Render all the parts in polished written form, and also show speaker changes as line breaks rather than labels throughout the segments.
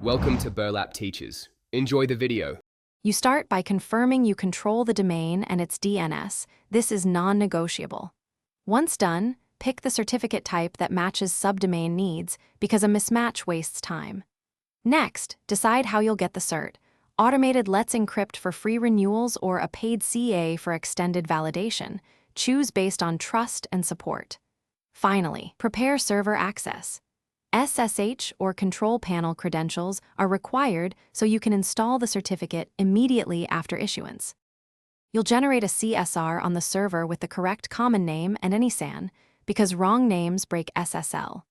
Welcome to Burlap Teachers. Enjoy the video.
You start by confirming you control the domain and its DNS. This is non-negotiable. Once done, pick the certificate type that matches subdomain needs because a mismatch wastes time. Next, decide how you'll get the cert. Automated Let's Encrypt for free renewals or a paid CA for extended validation. Choose based on trust and support. Finally, prepare server access. SSH or control panel credentials are required so you can install the certificate immediately after issuance. You'll generate a CSR on the server with the correct common name and any SAN, because wrong names break SSL.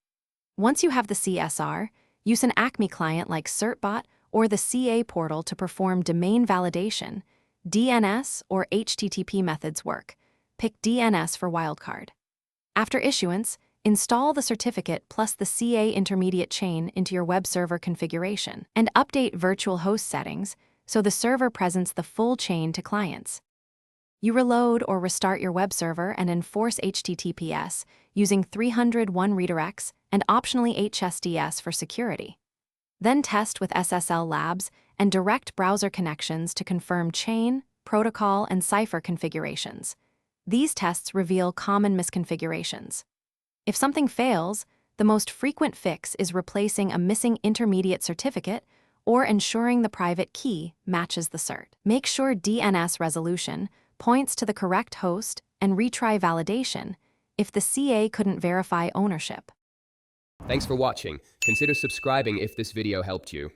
Once you have the CSR, use an Acme client like CertBot or the CA portal to perform domain validation. DNS or HTTP methods work. Pick DNS for wildcard. After issuance, install the certificate plus the CA intermediate chain into your web server configuration and update virtual host settings so the server presents the full chain to clients. You reload or restart your web server and enforce HTTPS using 301 redirects and optionally HSDS for security. Then test with SSL Labs and direct browser connections to confirm chain, protocol, and cipher configurations. These tests reveal common misconfigurations. If something fails, the most frequent fix is replacing a missing intermediate certificate or ensuring the private key matches the cert. Make sure DNS resolution points to the correct host and retry validation if the CA couldn't verify ownership.
Thanks for watching. Consider subscribing if this video helped you.